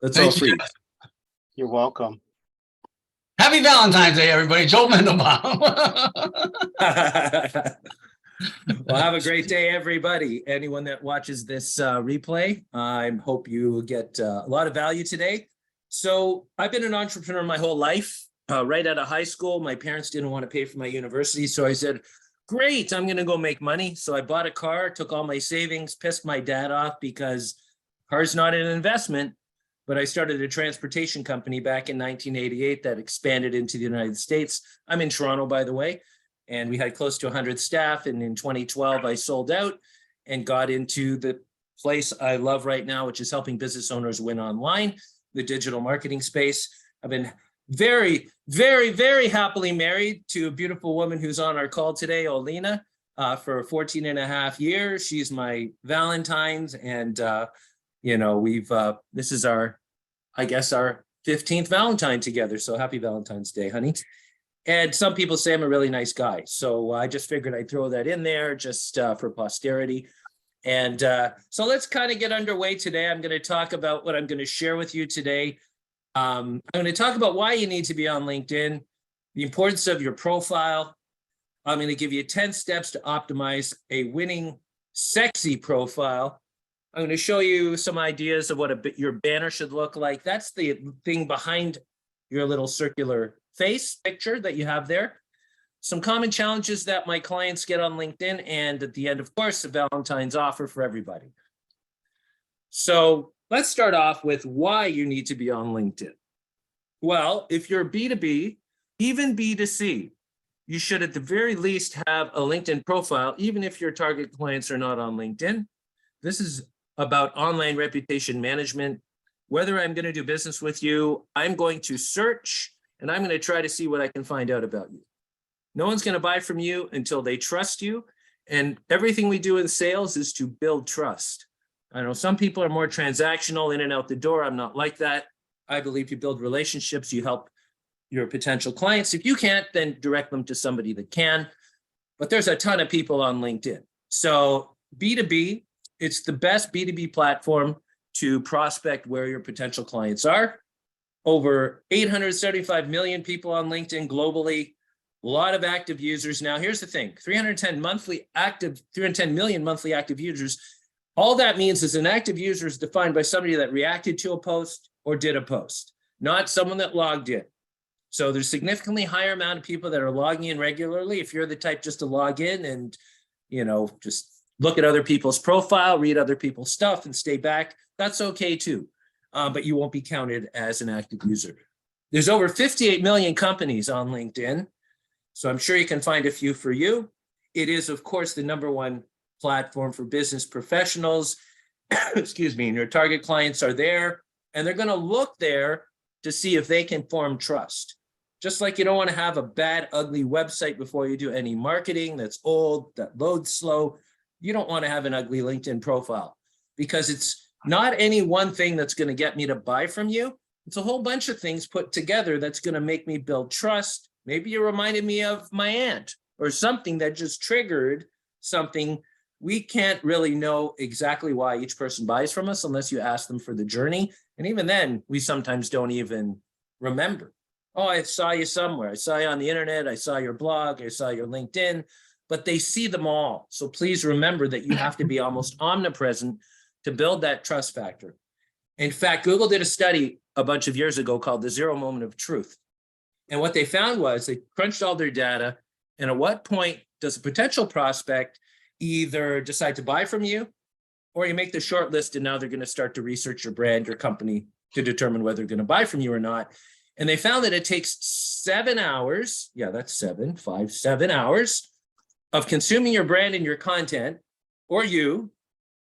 That's all Thank you. free. You're welcome. Happy Valentine's Day, everybody. Joel Mendelbaum. Well, have a great day, everybody. Anyone that watches this replay, I hope you get a lot of value today. So I've been an entrepreneur my whole life. Right out of high school, my parents didn't want to pay for my university. So I said, great, I'm going to go make money. So I bought a car, took all my savings, pissed my dad off because car's not an investment. But I started a transportation company back in 1988 that expanded into the United States. I'm in Toronto, by the way, and we had close to 100 staff. And in 2012, I sold out and got into the place I love right now, which is helping business owners win online, the digital marketing space. I've been very, very, very happily married to a beautiful woman who's on our call today, Olena, for 14 and a half years. She's my Valentine's, and this is our 15th Valentine together. So happy Valentine's Day, honey. And some people say I'm a really nice guy. So I just figured I'd throw that in there just for posterity. And so let's kind of get underway today. I'm going to talk about what I'm going to share with you today. I'm going to talk about why you need to be on LinkedIn, the importance of your profile. I'm going to give you 10 steps to optimize a winning, sexy profile. I'm going to show you some ideas of what your banner should look like. That's the thing behind your little circular face picture that you have there. Some common challenges that my clients get on LinkedIn, and at the end, of course, the Valentine's offer for everybody. So let's start off with why you need to be on LinkedIn. Well, if you're B2B, even B2C, you should at the very least have a LinkedIn profile, even if your target clients are not on LinkedIn. This is about online reputation management. Whether I'm going to do business with you, I'm going to search and I'm going to try to see what I can find out about you. No one's going to buy from you until they trust you. And everything we do in sales is to build trust. I know some people are more transactional, in and out the door. I'm not like that. I believe you build relationships, you help your potential clients. If you can't, then direct them to somebody that can. But there's a ton of people on LinkedIn. So B2B, it's the best B2B platform to prospect where your potential clients are. Over 875 million people on LinkedIn globally, a lot of active users. Now, here's the thing, 310 million monthly active users. All that means is an active user is defined by somebody that reacted to a post or did a post, not someone that logged in. So there's significantly higher amount of people that are logging in regularly. If you're the type just to log in and, just look at other people's profile, read other people's stuff and stay back, that's okay too. But you won't be counted as an active user. There's over 58 million companies on LinkedIn. So I'm sure you can find a few for you. It is, of course, the #1 platform for business professionals. Excuse me, and your target clients are there, and they're going to look there to see if they can form trust. Just like you don't want to have a bad, ugly website before you do any marketing that's old, that loads slow. You don't want to have an ugly LinkedIn profile because it's not any one thing that's going to get me to buy from you. It's a whole bunch of things put together that's going to make me build trust. Maybe you reminded me of my aunt or something that just triggered something. We can't really know exactly why each person buys from us unless you ask them for the journey. And even then, we sometimes don't even remember. Oh, I saw you somewhere. I saw you on the internet. I saw your blog. I saw your LinkedIn. But they see them all. So please remember that you have to be almost omnipresent to build that trust factor. In fact, Google did a study a bunch of years ago called the 0 moment of truth. And what they found was they crunched all their data. And at what point does a potential prospect either decide to buy from you, or you make the short list and now they're going to start to research your brand, your company to determine whether they're going to buy from you or not. And they found that it takes 7 hours. Yeah, that's 7 hours of consuming your brand and your content, or you,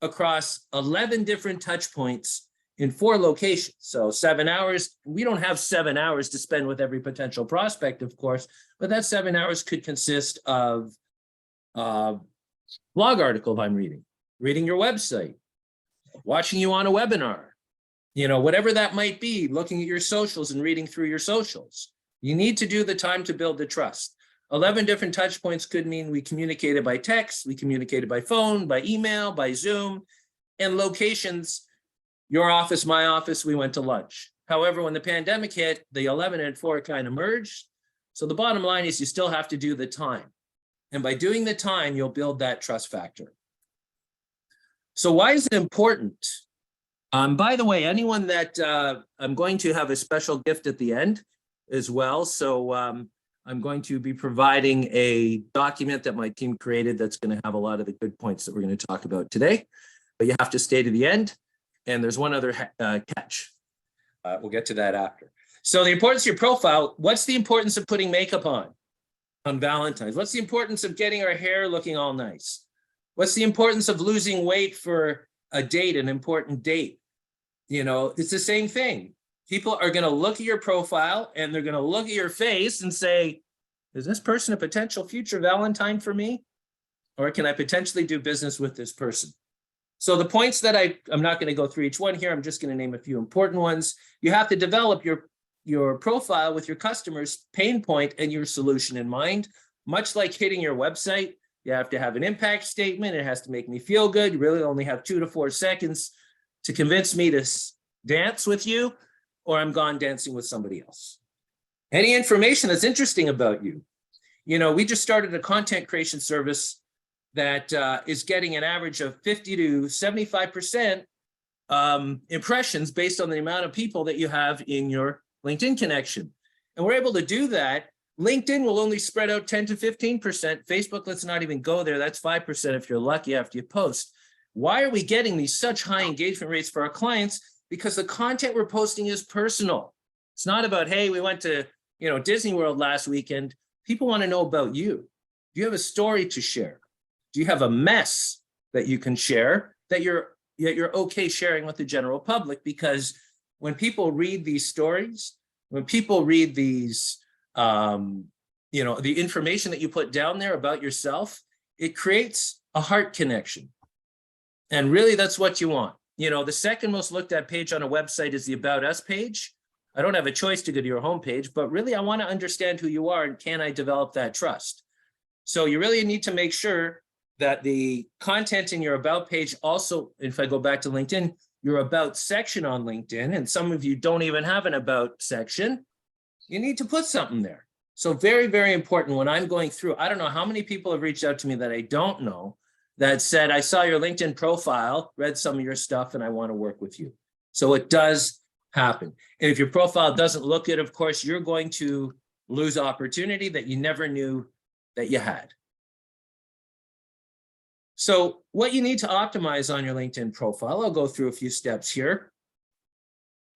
across 11 different touch points in 4 locations. So 7 hours, we don't have 7 hours to spend with every potential prospect, of course, but that 7 hours could consist of a blog article if I'm reading your website, watching you on a webinar, whatever that might be, looking at your socials and reading through your socials. You need to do the time to build the trust. 11 different touch points could mean we communicated by text, we communicated by phone, by email, by Zoom, and locations Your office, my office, we went to lunch. However, when the pandemic hit, the 11 and 4 kind of merged. So the bottom line is you still have to do the time. And by doing the time, you'll build that trust factor. So why is it important? By the way, anyone that I'm going to have a special gift at the end as well. So I'm going to be providing a document that my team created that's going to have a lot of the good points that we're going to talk about today. But you have to stay to the end. And there's one other catch. We'll get to that after. So the importance of your profile, what's the importance of putting makeup on Valentine's? What's the importance of getting our hair looking all nice? What's the importance of losing weight for a date, an important date? You know, it's the same thing. People are going to look at your profile and they're going to look at your face and say, is this person a potential future Valentine for me? Or can I potentially do business with this person? So the points that I'm not going to go through each one here. I'm just going to name a few important ones. You have to develop your profile with your customer's pain point and your solution in mind. Much like hitting your website, you have to have an impact statement. It has to make me feel good. You really only have 2 to 4 seconds to convince me to dance with you, or I'm gone dancing with somebody else. Any information that's interesting about you. You know, we just started a content creation service that is getting an average of 50 to 75% impressions based on the amount of people that you have in your LinkedIn connection. And we're able to do that. LinkedIn will only spread out 10 to 15%. Facebook, let's not even go there. That's 5% if you're lucky after you post. Why are we getting these such high engagement rates for our clients? Because the content we're posting is personal. It's not about, hey, we went to, Disney World last weekend. People want to know about you. Do you have a story to share? Do you have a mess that you can share that you're okay sharing with the general public? Because when people read these stories, when people read these, the information that you put down there about yourself, it creates a heart connection. And really, that's what you want. The second most looked at page on a website is the About Us page. I don't have a choice to go to your homepage, but really, I want to understand who you are and can I develop that trust? So you really need to make sure that the content in your About page also, if I go back to LinkedIn, your About section on LinkedIn, and some of you don't even have an About section, you need to put something there. So very, very important when I'm going through, I don't know how many people have reached out to me that I don't know that said, I saw your LinkedIn profile, read some of your stuff, and I want to work with you. So it does happen. And if your profile doesn't look good, of course, you're going to lose opportunity that you never knew that you had. So what you need to optimize on your LinkedIn profile, I'll go through a few steps here.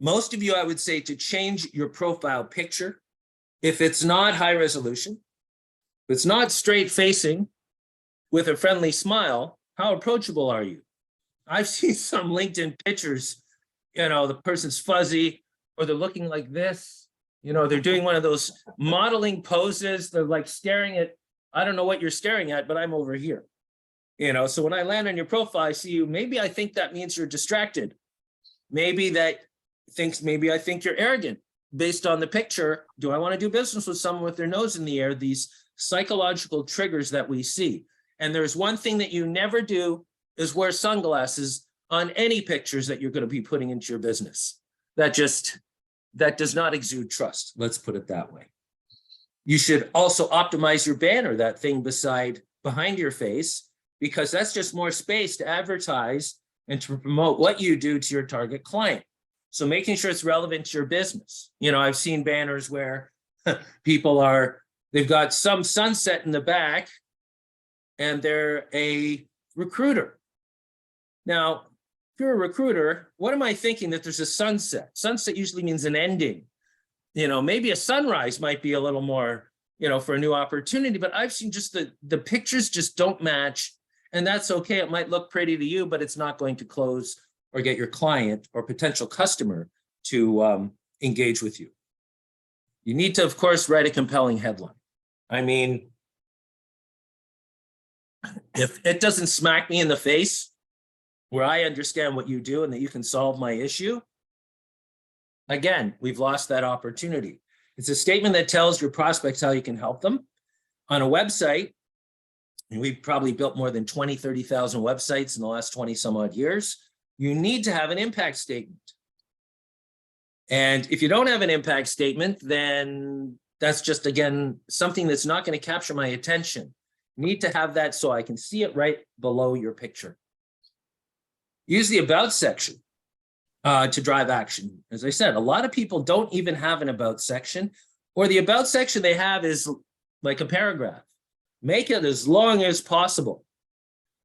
Most of you, I would say to change your profile picture. If it's not high resolution, if it's not straight facing with a friendly smile, how approachable are you? I've seen some LinkedIn pictures, the person's fuzzy or they're looking like this, they're doing one of those modeling poses. They're like staring at, I don't know what you're staring at, but I'm over here. So when I land on your profile, I see you, maybe I think that means you're distracted. Maybe I think you're arrogant based on the picture. Do I want to do business with someone with their nose in the air? These psychological triggers that we see. And there's one thing that you never do is wear sunglasses on any pictures that you're going to be putting into your business. That does not exude trust. Let's put it that way. You should also optimize your banner, that thing behind your face, because that's just more space to advertise and to promote what you do to your target client. So making sure it's relevant to your business. I've seen banners where they've got some sunset in the back and they're a recruiter. Now, if you're a recruiter, what am I thinking that there's a sunset? Sunset usually means an ending. Maybe a sunrise might be a little more, for a new opportunity, but I've seen just the pictures just don't match. And that's okay. It might look pretty to you, but it's not going to close or get your client or potential customer to engage with you. You need to, of course, write a compelling headline. I mean, if it doesn't smack me in the face where I understand what you do and that you can solve my issue, again, we've lost that opportunity. It's a statement that tells your prospects how you can help them. On a website, and we've probably built more than 20, 30,000 websites in the last 20 some odd years. you need to have an impact statement. And if you don't have an impact statement, then that's just, again, something that's not going to capture my attention. You need to have that so I can see it right below your picture. Use the About section to drive action. As I said, a lot of people don't even have an About section, or the About section they have is like a paragraph. Make it as long as possible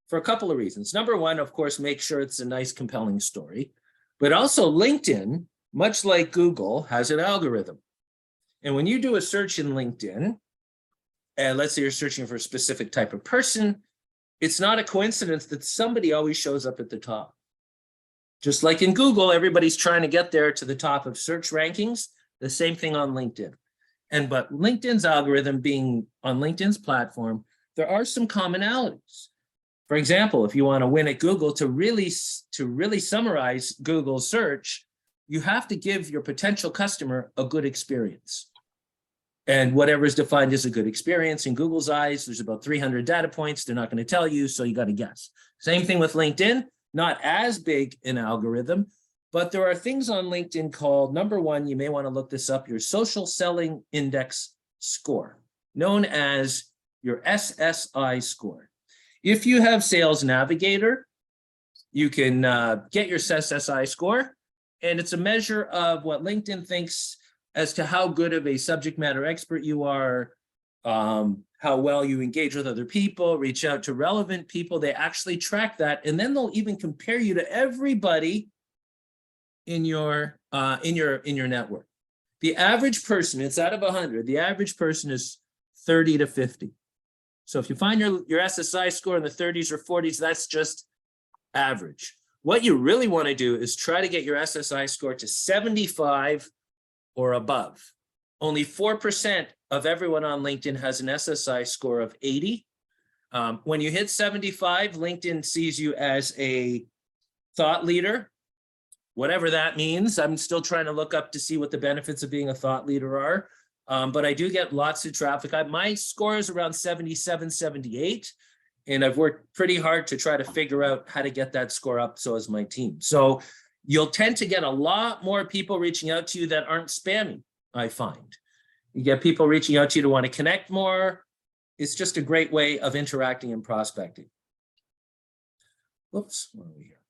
for a couple of reasons. Number one, of course, make sure it's a nice, compelling story, but also LinkedIn, much like Google, has an algorithm. And when you do a search in LinkedIn, and let's say you're searching for a specific type of person, it's not a coincidence that somebody always shows up at the top. Just like in Google, everybody's trying to get there to the top of search rankings, the same thing on LinkedIn. But LinkedIn's algorithm being on LinkedIn's platform, there are some commonalities. For example, if you want to win at Google, to really summarize Google's search, you have to give your potential customer a good experience. And whatever is defined as a good experience in Google's eyes, there's about 300 data points. They're not going to tell you, so you got to guess. Same thing with LinkedIn, not as big an algorithm, but there are things on LinkedIn called, number one, you may want to look this up, your social selling index score, known as your SSI score. If you have Sales Navigator, you can get your SSI score, and it's a measure of what LinkedIn thinks as to how good of a subject matter expert you are, how well you engage with other people, reach out to relevant people. They actually track that, and then they'll even compare you to everybody in your network. The average person, it's out of 100, the average person is 30 to 50. So if you find your SSI score in the 30s or 40s, that's just average. What you really want to do is try to get your SSI score to 75 or above. Only 4% of everyone on LinkedIn has an SSI score of 80. When you hit 75, LinkedIn sees you as a thought leader, whatever that means. I'm still trying to look up to see what the benefits of being a thought leader are. But I do get lots of traffic. My score is around 77, 78. And I've worked pretty hard to try to figure out how to get that score up, so has my team. So you'll tend to get a lot more people reaching out to you that aren't spammy, I find. You get people reaching out to you to want to connect more. It's just a great way of interacting and prospecting. Oops, where are we here?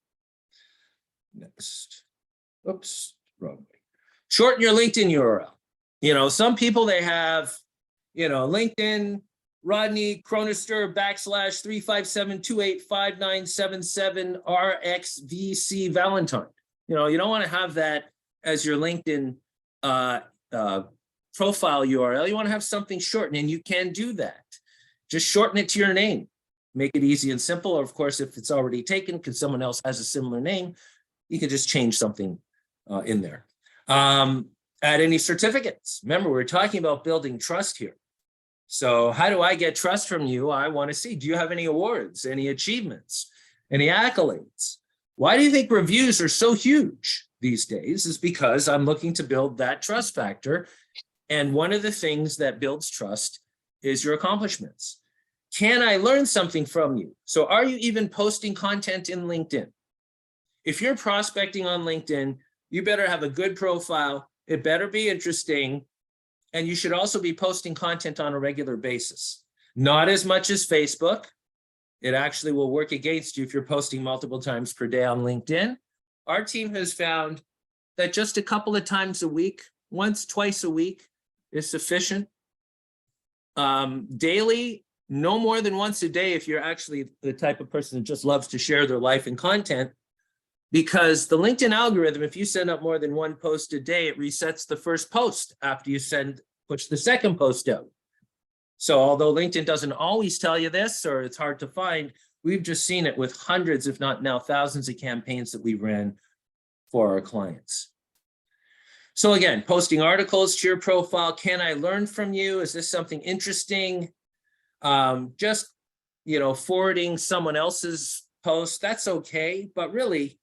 Next. Oops, wrong way. Shorten your LinkedIn URL. You know, some people, they have, you know, LinkedIn, Rodney Cronister /357285977 RXVC Valentine. You know, you don't want to have that as your LinkedIn profile URL. You want to have something shortened, and you can do that. Just shorten it to your name. Make it easy and simple. Or of course, if it's already taken because someone else has a similar name, you can just change something in there. Add any certificates. Remember, we're talking about building trust here. So how do I get trust from you? I want to see, do you have any awards, any achievements, any accolades? Why do you think reviews are so huge these days? Is because I'm looking to build that trust factor. And one of the things that builds trust is your accomplishments. Can I learn something from you? So are you even posting content in LinkedIn? If you're prospecting on LinkedIn, you better have a good profile. It better be interesting. And you should also be posting content on a regular basis. Not as much as Facebook. It actually will work against you if you're posting multiple times per day on LinkedIn. Our team has found that just a couple of times a week, once, twice a week is sufficient. Daily, no more than once a day if you're actually the type of person that just loves to share their life and content. Because the LinkedIn algorithm, if you send up more than one post a day, it resets the first post after you push the second post out. So although LinkedIn doesn't always tell you this, or it's hard to find, we've just seen it with hundreds, if not now thousands of campaigns that we ran for our clients. So again, posting articles to your profile. Can I learn from you? Is this something interesting? Just, you know, forwarding someone else's post, that's okay. But really,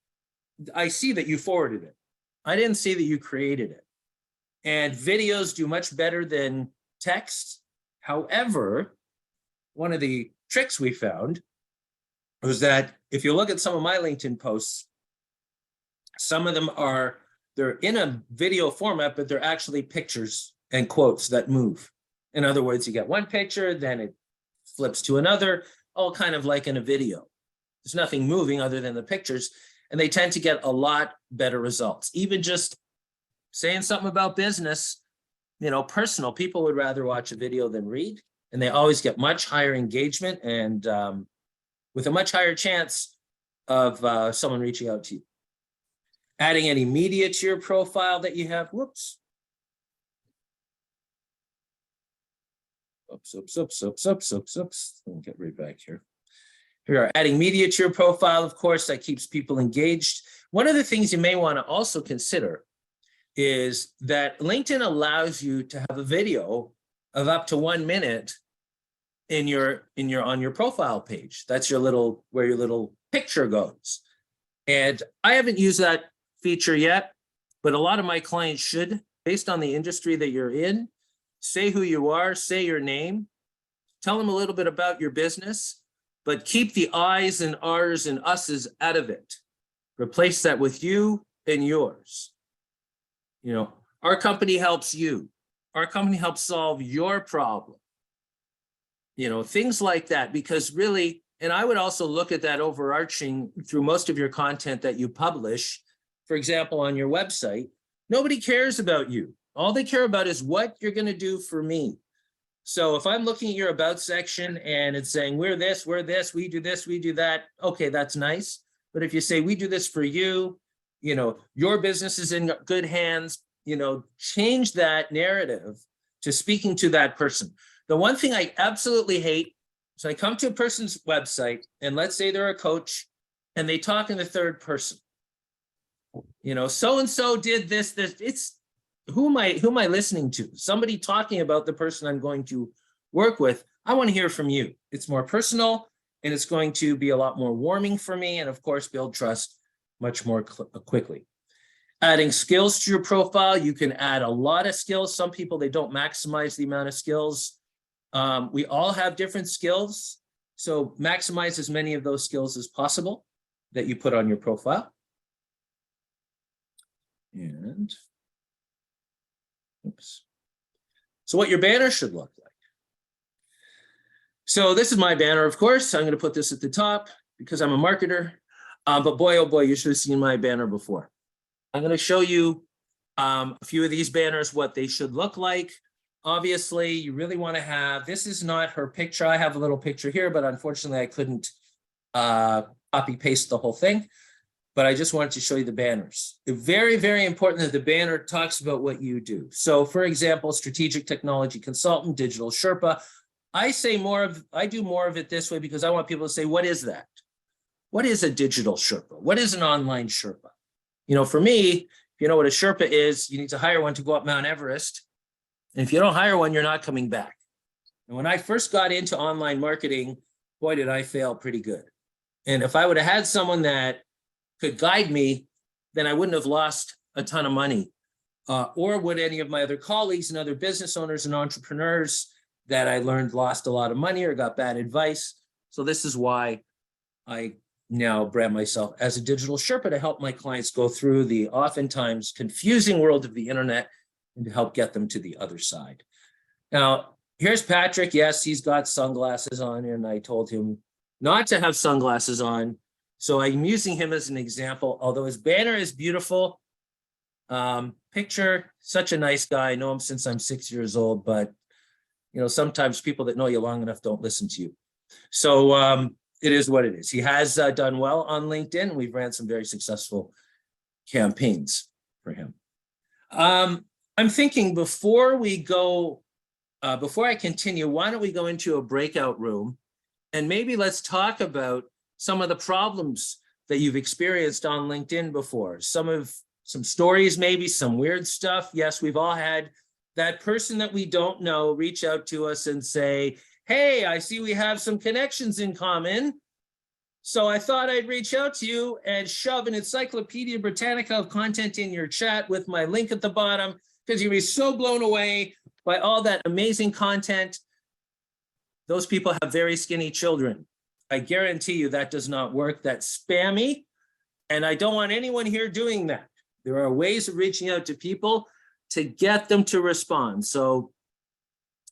I see that you forwarded it. I didn't see that you created it. And videos do much better than text. However, one of the tricks we found was that if you look at some of my LinkedIn posts, Some of them they're in a video format, but they're actually pictures and quotes that move. In other words, you get one picture, then it flips to another, all kind of like in a video. There's nothing moving other than the pictures, and they tend to get a lot better results. Even just saying something about business, personal, people would rather watch a video than read, and they always get much higher engagement and with a much higher chance of someone reaching out to you. Adding any media to your profile that you have. Whoops. Oops. Let me get right back here. Here we are, adding media to your profile. Of course, that keeps people engaged. One of the things you may want to also consider is that LinkedIn allows you to have a video of up to 1 minute on your profile page. That's where your little picture goes. And I haven't used that feature yet, but a lot of my clients should, based on the industry that you're in. Say who you are, say your name, tell them a little bit about your business, but keep the I's and R's and us's out of it. Replace that with you and yours. Our company helps you. Our company helps solve your problem. Things like that, because really, and I would also look at that overarching through most of your content that you publish. For example, on your website, nobody cares about you. All they care about is what you're going to do for me. So if I'm looking at your about section and it's saying, we're this, we do this, we do that. Okay, that's nice. But if you say, we do this for you, your business is in good hands, change that narrative to speaking to that person. The one thing I absolutely hate is I come to a person's website and let's say they're a coach and they talk in the third person. So-and-so did this. It's, who am I listening to? Somebody talking about the person I'm going to work with. I want to hear from you. It's more personal and it's going to be a lot more warming for me. And of course, build trust much more quickly. Adding skills to your profile. You can add a lot of skills. Some people, they don't maximize the amount of skills. We all have different skills. So maximize as many of those skills as possible that you put on your profile. And oops. So what your banner should look like. So this is my banner, of course. I'm going to put this at the top because I'm a marketer. But boy, oh boy, you should have seen my banner before. I'm going to show you a few of these banners, what they should look like. Obviously, you really want to have, this is not her picture. I have a little picture here, but unfortunately I couldn't copy paste the whole thing. But I just wanted to show you the banners. It's very, very important that the banner talks about what you do. So for example, strategic technology consultant, digital Sherpa. I do more of it this way because I want people to say, what is that? What is a digital Sherpa? What is an online Sherpa? For me, if you know what a Sherpa is, you need to hire one to go up Mount Everest. And if you don't hire one, you're not coming back. And when I first got into online marketing, boy, did I fail pretty good. And if I would have had someone that could guide me, then I wouldn't have lost a ton of money. Or would any of my other colleagues and other business owners and entrepreneurs that I learned lost a lot of money or got bad advice. So this is why I now brand myself as a digital Sherpa to help my clients go through the oftentimes confusing world of the internet and to help get them to the other side. Now, here's Patrick. Yes, he's got sunglasses on, and I told him not to have sunglasses on. So I'm using him as an example, although his banner is beautiful. Picture, such a nice guy. I know him since I'm 6 years old, but sometimes people that know you long enough don't listen to you. So it is what it is. He has done well on LinkedIn. We've ran some very successful campaigns for him. I'm thinking before I continue, why don't we go into a breakout room and maybe let's talk about some of the problems that you've experienced on LinkedIn before. Some stories, maybe some weird stuff. Yes, we've all had that person that we don't know reach out to us and say, hey, I see we have some connections in common. So I thought I'd reach out to you and shove an Encyclopedia Britannica of content in your chat with my link at the bottom, because you'll be so blown away by all that amazing content. Those people have very skinny children. I guarantee you that does not work. That's spammy. And I don't want anyone here doing that. There are ways of reaching out to people to get them to respond. So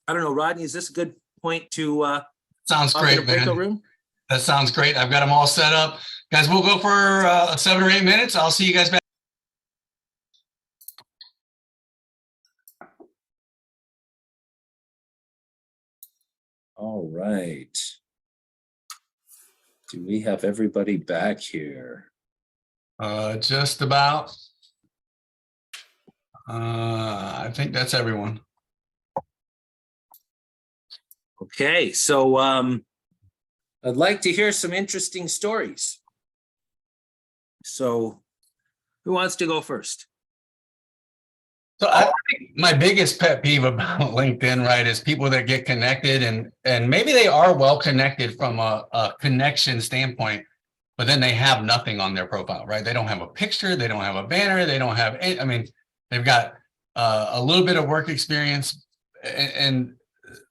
I don't know, Rodney, is this a good point to Sounds talk in a great, breakout man. room? That sounds great. I've got them all set up. Guys, we'll go for 7 or 8 minutes. I'll see you guys back. All right. Do we have everybody back here? Just about. I think that's everyone. Okay, so I'd like to hear some interesting stories. So who wants to go first? So I think my biggest pet peeve about LinkedIn, right, is people that get connected and maybe they are well connected from a connection standpoint, but then they have nothing on their profile, right? They don't have a picture, they don't have a banner, they don't have, I mean, they've got a little bit of work experience and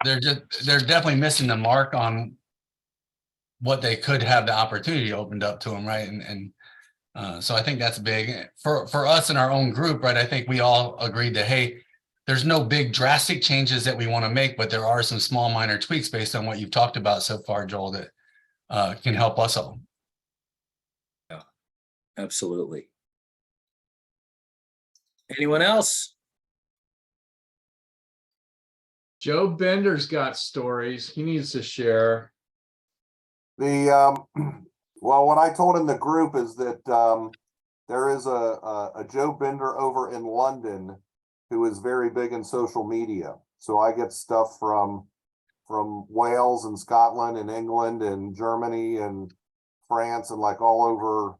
they're definitely missing the mark on what they could have the opportunity opened up to them, right? So I think that's big for us in our own group, right? I think we all agreed that, hey, there's no big drastic changes that we want to make, but there are some small minor tweaks based on what you've talked about so far, Joel, that can help us all. Yeah, absolutely. Anyone else? Joe Bender's got stories he needs to share. Well, what I told in the group is that there is a Joe Bender over in London who is very big in social media. So I get stuff from Wales and Scotland and England and Germany and France and like all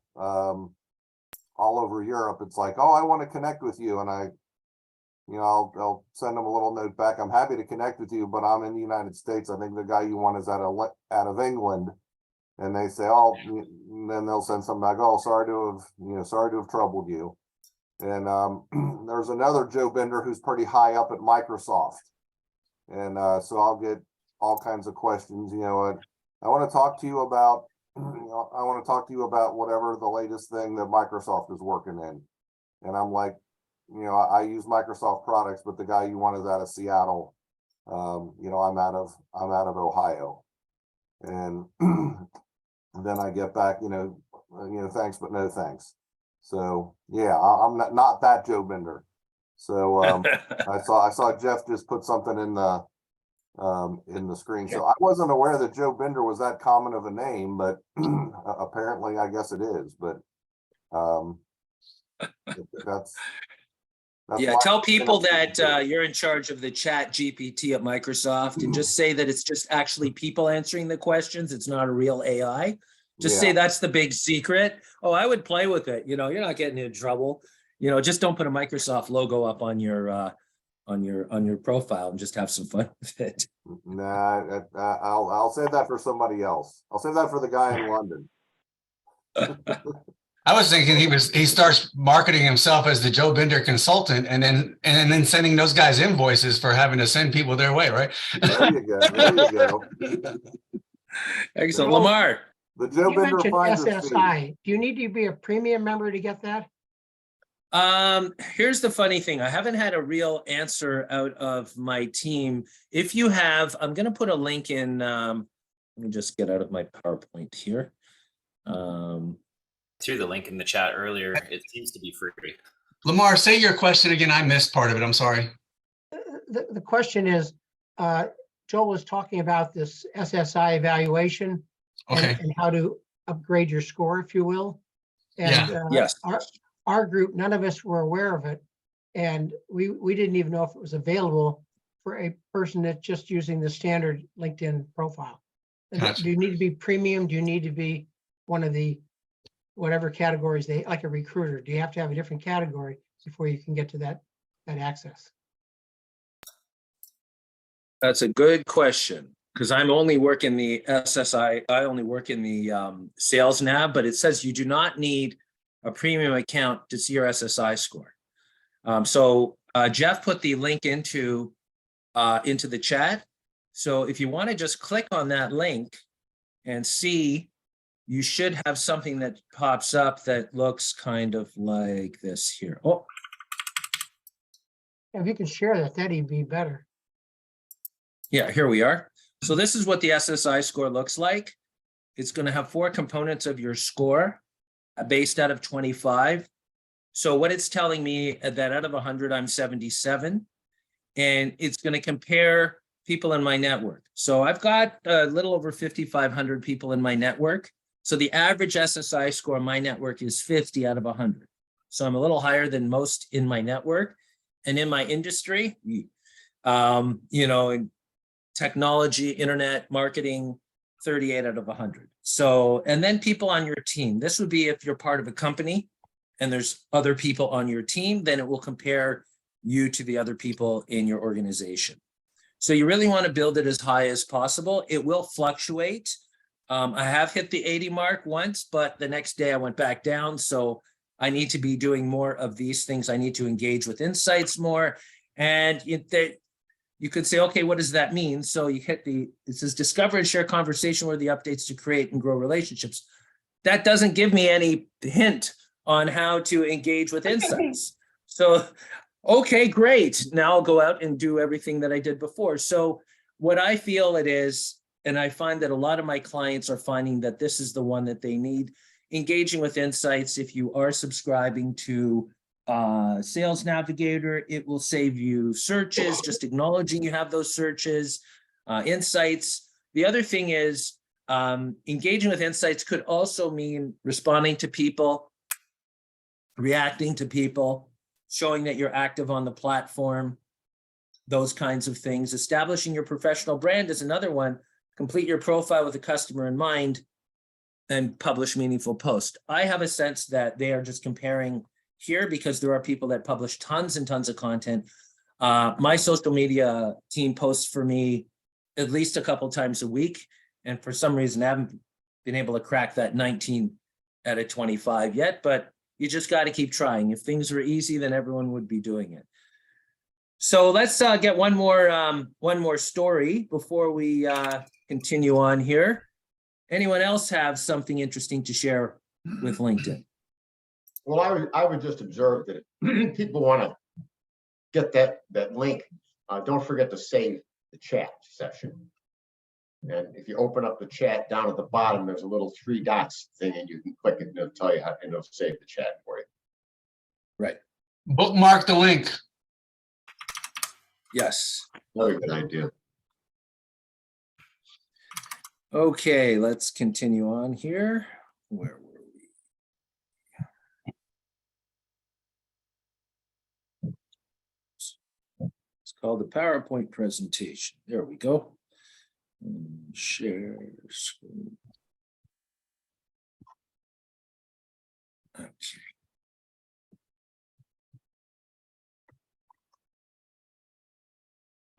over Europe. It's like, oh, I want to connect with you, and I'll send them a little note back. I'm happy to connect with you, but I'm in the United States. I think the guy you want is out of England. And they say, oh, and then they'll send something back. Oh, sorry to have troubled you. And there's another Joe Bender who's pretty high up at Microsoft. And so I'll get all kinds of questions. I want to talk to you about, whatever the latest thing that Microsoft is working in. And I'm like, I use Microsoft products, but the guy you want is out of Seattle. I'm out of Ohio. And then I get back, thanks, but no thanks. So yeah, I'm not that Joe Bender. So I saw Jeff just put something in the screen. So I wasn't aware that Joe Bender was that common of a name, but apparently I guess it is. But that's yeah, tell people that you're in charge of the chat GPT at Microsoft and just say that it's just actually people answering the questions. It's not a real AI. Just say that's the big secret. Oh, I would play with it. You're not getting in trouble. Just don't put a Microsoft logo up on your profile and just have some fun with it. Nah, I'll save that for somebody else. I'll save that for the guy in London. I was thinking he starts marketing himself as the Joe Bender consultant and then sending those guys invoices for having to send people their way, right? There you go. Excellent. Lamar. The Joe You Bender mentioned finder's fee. SSI. Do you need to be a premium member to get that? Here's the funny thing. I haven't had a real answer out of my team. If you have, I'm going to put a link in. Let me just get out of my PowerPoint here. Threw the link in the chat earlier. It seems to be free. Lamar, say your question again. I missed part of it. I'm sorry. The question is, Joel was talking about this SSI evaluation Okay. and how to upgrade your score, if you will. And Yes. Our group, none of us were aware of it. And we didn't even know if it was available for a person that's just using the standard LinkedIn profile. Gotcha. Do you need to be premium? Do you need to be one of the whatever categories like a recruiter? Do you have to have a different category before you can get to that access? That's a good question because I'm only working the SSI. I only work in the sales nav, but it says you do not need a premium account to see your SSI score. So Jeff put the link into the chat. So if you want to just click on that link and see you should have something that pops up that looks kind of like this here. Oh, If you can share that, that'd be better. yeah, here we are. So this is what the SSI score looks like. It's going to have 4 components of your score based out of 25. So what it's telling me that out of 100, I'm 77. And it's going to compare people in my network. So I've got a little over 5,500 people in my network. So the average SSI score in my network is 50 out of 100. So I'm a little higher than most in my network. And in my industry, you know, in technology, internet, marketing, 38 out of 100. So, and then people on your team. This would be if you're part of a company and there's other people on your team, then it will compare you to the other people in your organization. So you really want to build it as high as possible. It will fluctuate. I have hit the 80 mark once, but the next day I went back down. So I need to be doing more of these things. I need to engage with insights more. And you could say, okay, what does that mean? So you hit it says discover and share conversation where the updates to create and grow relationships. That doesn't give me any hint on how to engage with insights. So, okay, great. Now I'll go out and do everything that I did before. So what I feel it is, and I find that a lot of my clients are finding that this is the one that they need, engaging with insights. If you are subscribing to Sales Navigator, it will save you searches, just acknowledging you have those searches, insights. The other thing is engaging with insights could also mean responding to people, reacting to people, showing that you're active on the platform, those kinds of things. Establishing your professional brand is another one. Complete your profile with the customer in mind and publish meaningful posts. I have a sense that they are just comparing here because there are people that publish tons and tons of content. My social media team posts for me at least a couple times a week. And for some reason, I haven't been able to crack that 19 out of 25 yet, but you just got to keep trying. If things were easy, then everyone would be doing it. So let's get one more story before we continue on here. Anyone else have something interesting to share with LinkedIn? Well, I would just observe that if people want to get that link, don't forget to save the chat session. And if you open up the chat down at the bottom, there's a little 3 dots thing, and you can click it and it'll tell you how, and it'll save the chat for you. Right. Bookmark the link. Yes. Another good idea. Okay, let's continue on here. Where were we? It's called the PowerPoint presentation. There we go. Share screen. Okay.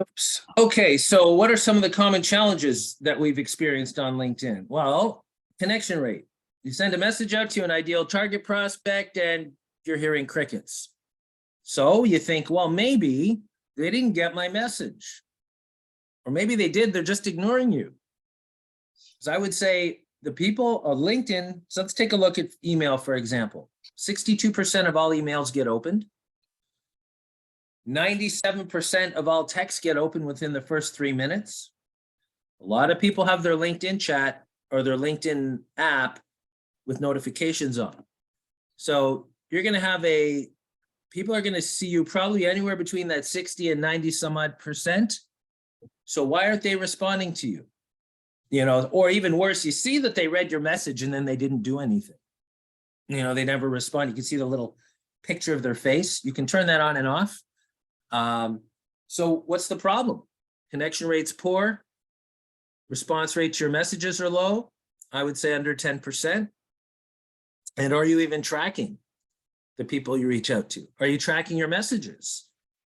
Oops. Okay, so what are some of the common challenges that we've experienced on LinkedIn? Well, connection rate. You send a message out to an ideal target prospect and you're hearing crickets. So you think, well, maybe they didn't get my message. Or maybe they did, they're just ignoring you. So I would say the people on LinkedIn, so let's take a look at email, for example. 62% of all emails get opened. 97% of all texts get open within the first 3 minutes. A lot of people have their LinkedIn chat or their LinkedIn app with notifications on. So you're going to have people are going to see you probably anywhere between that 60 and 90 some odd percent. So why aren't they responding to you? You know, or even worse, you see that they read your message and then they didn't do anything. You know, they never respond. You can see the little picture of their face. You can turn that on and off. So what's the problem? Connection rate's poor. Response rate to your messages are low. I would say under 10%. And are you even tracking the people you reach out to? Are you tracking your messages?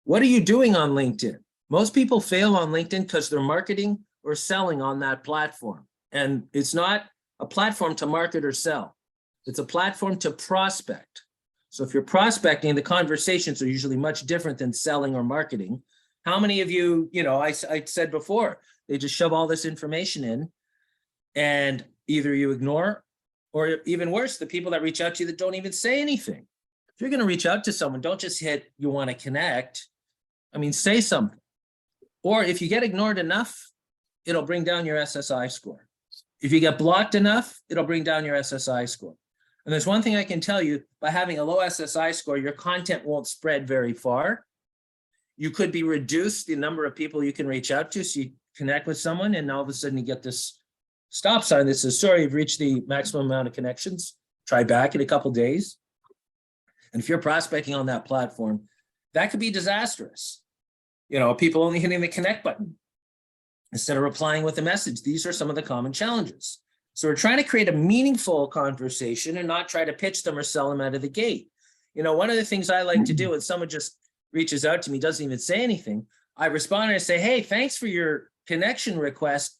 What are you doing on LinkedIn? Most people fail on LinkedIn because they're marketing or selling on that platform. And it's not a platform to market or sell. It's a platform to prospect. So if you're prospecting, the conversations are usually much different than selling or marketing. How many of you, I said before, they just shove all this information in and either you ignore Or even worse, the people that reach out to you that don't even say anything. If you're going to reach out to someone, don't just hit, you want to connect. I mean, say something. Or if you get ignored enough, it'll bring down your SSI score. If you get blocked enough, it'll bring down your SSI score. And there's one thing I can tell you, by having a low SSI score, your content won't spread very far. You could be reduced the number of people you can reach out to. So you connect with someone and all of a sudden you get this stop sign that says, sorry, you've reached the maximum amount of connections. Try back in a couple days. And if you're prospecting on that platform, that could be disastrous. You know, people only hitting the connect button instead of replying with a message. These are some of the common challenges. So we're trying to create a meaningful conversation and not try to pitch them or sell them out of the gate. You know, one of the things I like to do when someone just reaches out to me, doesn't even say anything, I respond and I say, hey, thanks for your connection request,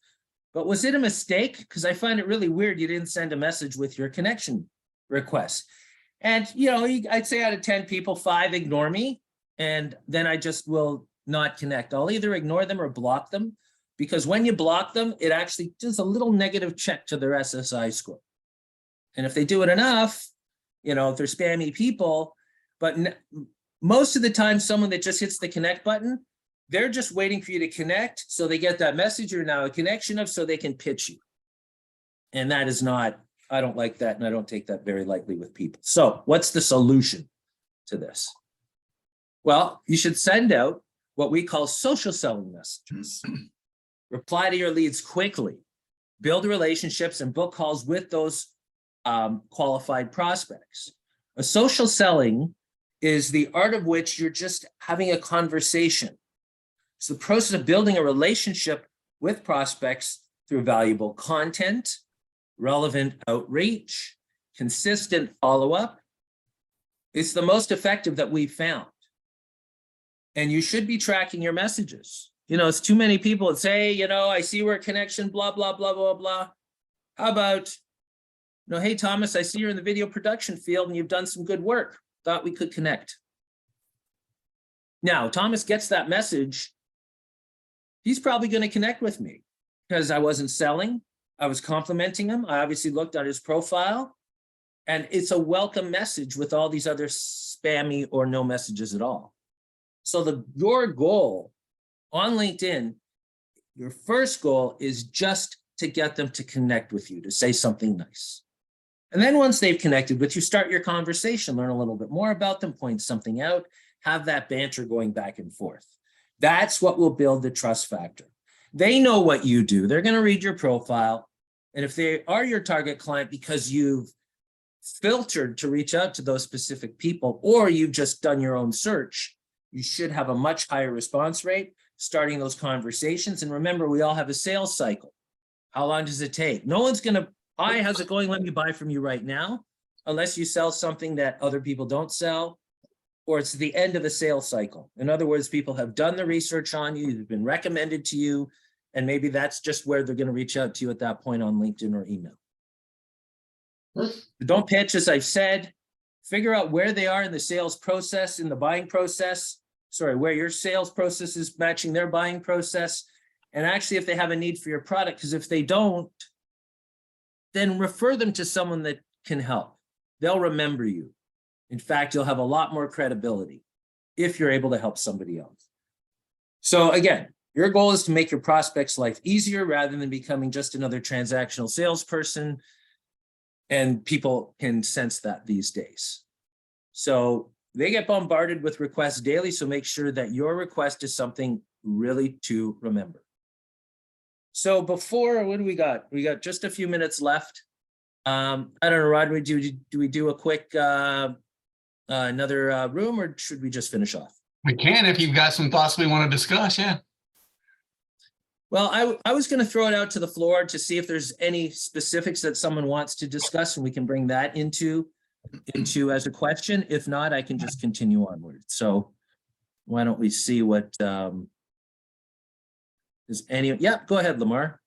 but was it a mistake? Because I find it really weird you didn't send a message with your connection request. And, you know, I'd say out of 10 people, 5 ignore me, and then I just will not connect. I'll either ignore them or block them, because when you block them, it actually does a little negative check to their SSI score. And if they do it enough, you know, if they're spammy people, but most of the time, someone that just hits the connect button, they're just waiting for you to connect. So they get that message you're now a connection of, so they can pitch you. And that is not, I don't like that. And I don't take that very lightly with people. So what's the solution to this? Well, you should send out what we call social selling messages. Reply to your leads quickly, build relationships and book calls with those qualified prospects. A social selling is the art of which you're just having a conversation. It's the process of building a relationship with prospects through valuable content, relevant outreach, consistent follow-up. It's the most effective that we've found. And you should be tracking your messages. You know, it's too many people that say, you know, I see we're a connection, blah, blah, blah, blah, blah. How about, you know, hey, Thomas, I see you're in the video production field and you've done some good work. Thought we could connect. Now, Thomas gets that message. He's probably going to connect with me because I wasn't selling. I was complimenting him. I obviously looked at his profile, and it's a welcome message with all these other spammy or no messages at all. So your goal on LinkedIn, your first goal is just to get them to connect with you, to say something nice. And then once they've connected with you, start your conversation, learn a little bit more about them, point something out, have that banter going back and forth. That's what will build the trust factor. They know what you do. They're going to read your profile. And if they are your target client because you've filtered to reach out to those specific people, or you've just done your own search, you should have a much higher response rate starting those conversations. And remember, we all have a sales cycle. How long does it take? No one's going to, hi, how's it going? Let me buy from you right now, unless you sell something that other people don't sell, or it's the end of a sales cycle. In other words, people have done the research on you, they've been recommended to you, and maybe that's just where they're going to reach out to you at that point on LinkedIn or email. Don't pitch, as I've said. Figure out where they are in the sales process, in the buying process. Sorry, where your sales process is matching their buying process. And actually, if they have a need for your product, because if they don't, then refer them to someone that can help. They'll remember you. In fact, you'll have a lot more credibility if you're able to help somebody else. So again, your goal is to make your prospect's life easier rather than becoming just another transactional salesperson. And people can sense that these days. So they get bombarded with requests daily. So make sure that your request is something really to remember. So before, what do we got? We got just a few minutes left. I don't know, Rod, do we do a quick another room, or should we just finish off? We can if you've got some thoughts we want to discuss, yeah. Well, I was going to throw it out to the floor to see if there's any specifics that someone wants to discuss, and we can bring that into as a question. If not, I can just continue onward. So why don't we see what is any? Yeah, go ahead, Lamar.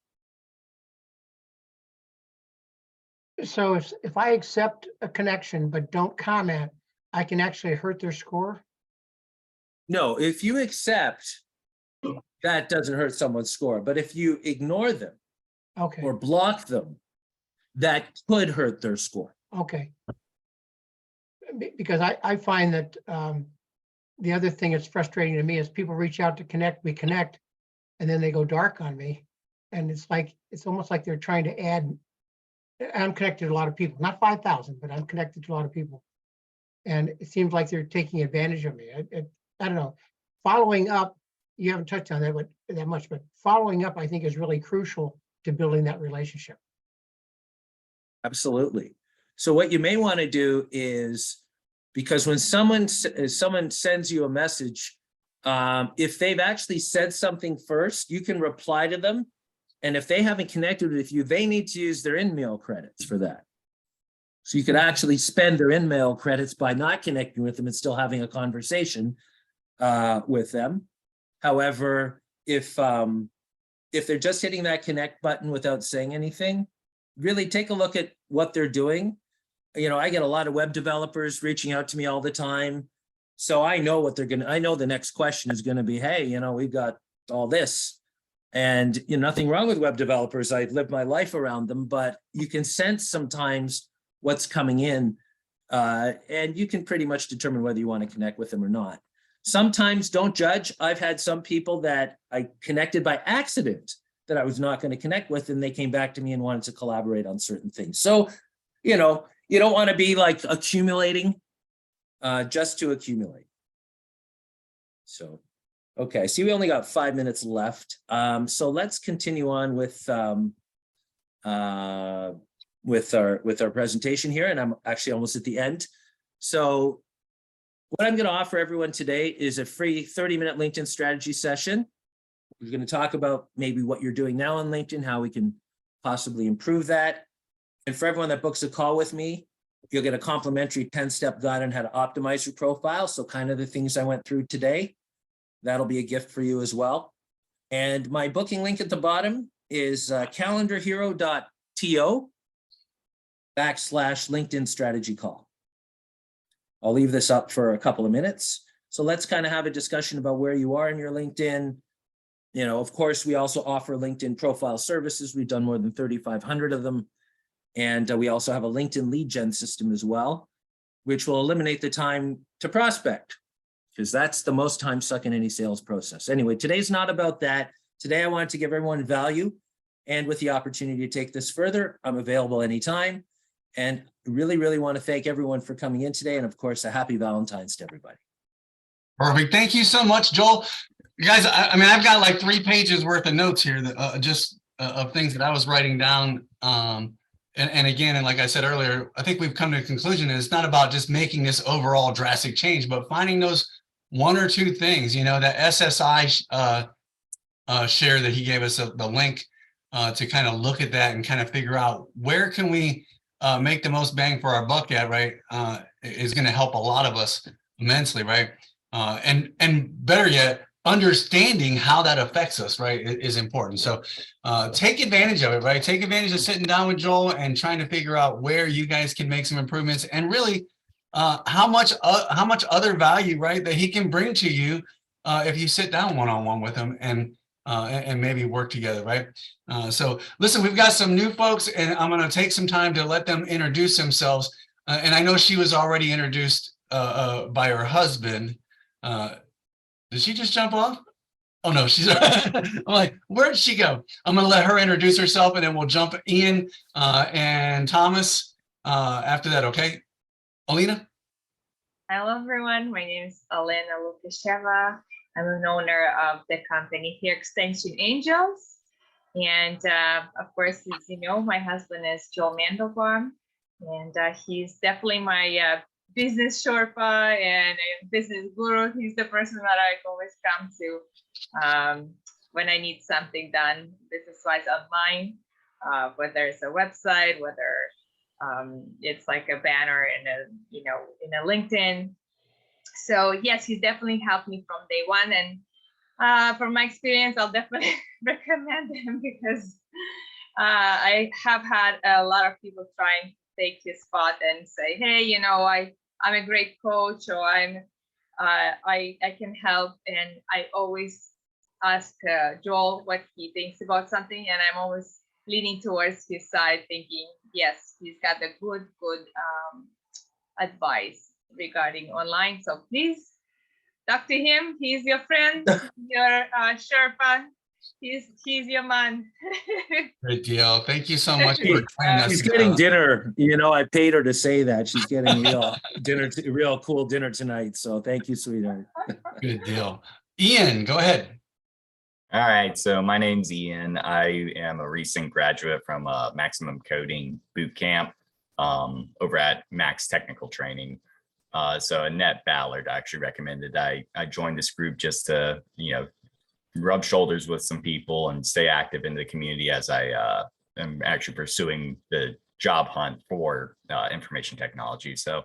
So if I accept a connection but don't comment, I can actually hurt their score? No, if you accept, that doesn't hurt someone's score. But if you ignore them Okay, or block them, that could hurt their score. Okay. Because I find that the other thing that's frustrating to me is people reach out to connect, we connect, and then they go dark on me. And it's almost like they're trying to add. I'm connected to a lot of people, not 5,000, but I'm connected to a lot of people. And it seems like they're taking advantage of me. I don't know. Following up, you haven't touched on that much, but following up, I think, is really crucial to building that relationship. Absolutely. So what you may want to do is, because when someone sends you a message, if they've actually said something first, you can reply to them. And if they haven't connected with you, they need to use their in-mail credits for that. So you could actually spend their in-mail credits by not connecting with them and still having a conversation with them. However, if they're just hitting that connect button without saying anything, really take a look at what they're doing. You know, I get a lot of web developers reaching out to me all the time. So I know what I know the next question is going to be, hey, you know, we've got all this. And you know, nothing wrong with web developers. I live my life around them, but you can sense sometimes what's coming in, and you can pretty much determine whether you want to connect with them or not. Sometimes don't judge. I've had some people that I connected by accident that I was not going to connect with, and they came back to me and wanted to collaborate on certain things. So, you know, you don't want to be like accumulating just to accumulate. So. Okay, see, we only got 5 minutes left. So let's continue on with our presentation here, and I'm actually almost at the end. So what I'm going to offer everyone today is a free 30-minute LinkedIn strategy session. We're going to talk about maybe what you're doing now on LinkedIn, how we can possibly improve that. And for everyone that books a call with me, you'll get a complimentary 10-step guide on how to optimize your profile. So kind of the things I went through today. That'll be a gift for you as well. And my booking link at the bottom is calendarhero.to/LinkedIn strategy call. I'll leave this up for a couple of minutes. So let's kind of have a discussion about where you are in your LinkedIn. You know, of course, we also offer LinkedIn profile services. We've done more than 3,500 of them. And we also have a LinkedIn lead gen system as well, which will eliminate the time to prospect, because that's the most time suck in any sales process. Anyway, today's not about that. Today, I wanted to give everyone value, and with the opportunity to take this further, I'm available anytime. And really, really want to thank everyone for coming in today. And of course, a happy Valentine's to everybody. Perfect. Thank you so much, Joel. You guys, I mean, I've got like 3 pages worth of notes here that of things that I was writing down. And again, and like I said earlier, I think we've come to a conclusion, and it's not about just making this overall drastic change, but finding those 1 or 2 things. You know, that SSI share that he gave us the link to kind of look at that and kind of figure out where can we make the most bang for our buck at, right? Is going to help a lot of us immensely, right? And better yet, understanding how that affects us, right, is important. So take advantage of it, right? Take advantage of sitting down with Joel and trying to figure out where you guys can make some improvements, and really how much other value, right, that he can bring to you if you sit down one-on-one with him and maybe work together, right? So listen, we've got some new folks, and I'm going to take some time to let them introduce themselves. And I know she was already introduced by her husband. Did she just jump off? Oh no, she's I'm like, where'd she go? I'm going to let her introduce herself, and then we'll jump Ian and Thomas after that. Okay. Alina? Hello, everyone. My name is Alina Lukasheva. I'm an owner of the company here, Extension Angels. And of course, as you know, my husband is Joel Mandelbaum, and he's definitely my business Sherpa and business guru. He's the person that I always come to when I need something done business-wise online, whether it's a website, whether it's like a banner in a LinkedIn. So yes, he's definitely helped me from day one, and from my experience, I'll definitely recommend him, because I have had a lot of people trying to take his spot and say, hey, you know, I'm a great coach, or I can help, and I always ask Joel what he thinks about something, and I'm always leaning towards his side, thinking yes, he's got a good advice regarding online. So please talk to him. He's your friend, your Sherpa. He's your man. Good deal. Thank you so much for Hey, joining us. She's getting dinner. You know, I paid her to say that. She's getting real dinner, real cool dinner tonight. So thank you, sweetheart. Good deal. Ian, go ahead. All right, so my name's Ian. I am a recent graduate from Maximum Coding Boot Camp over at Max Technical Training. So Annette Ballard actually recommended I join this group just to, rub shoulders with some people and stay active in the community as I am actually pursuing the job hunt for information technology. So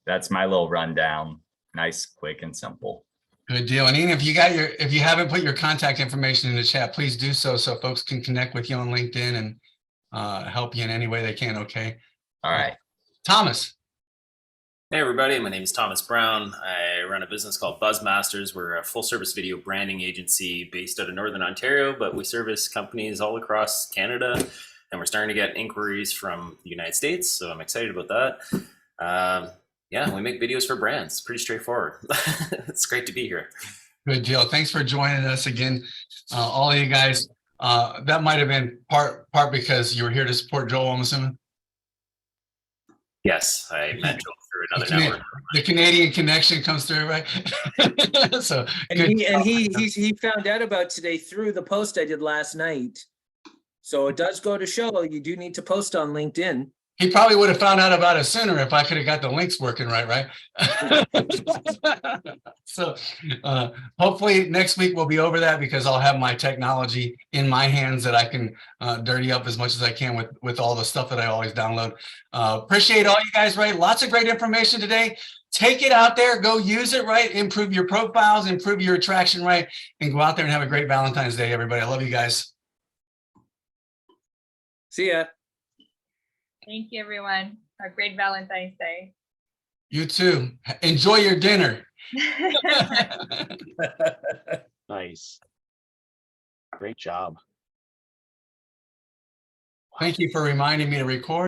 that's my little rundown. Nice, quick, and simple. Good deal. And Ian, if you haven't put your contact information in the chat, please do so folks can connect with you on LinkedIn and help you in any way they can. Okay. All right. Thomas. Hey everybody, my name is Thomas Brown. I run a business called Buzzmasters. We're a full service video branding agency based out of Northern Ontario, but we service companies all across Canada, and we're starting to get inquiries from the United States. So I'm excited about that. Yeah, we make videos for brands. Pretty straightforward. It's great to be here. Good deal. Thanks for joining us again. All of you guys, that might've been part because you were here to support Joel, I'm assuming. Yes, I met Joel through another network. The Canadian connection comes through, right? So And good. he found out about today through the post I did last night. So it does go to show you do need to post on LinkedIn. He probably would have found out about it sooner if I could have got the links working right? So hopefully next week we'll be over that because I'll have my technology in my hands that I can dirty up as much as I can with all the stuff that I always download. Appreciate all you guys, right? Lots of great information today. Take it out there, go use it, right? Improve your profiles, improve your attraction, right? And go out there and have a great Valentine's Day, everybody. I love you guys. See ya. Thank you, everyone. Have a great Valentine's Day. You too. Enjoy your dinner. Nice. Great job. Thank you for reminding me to record.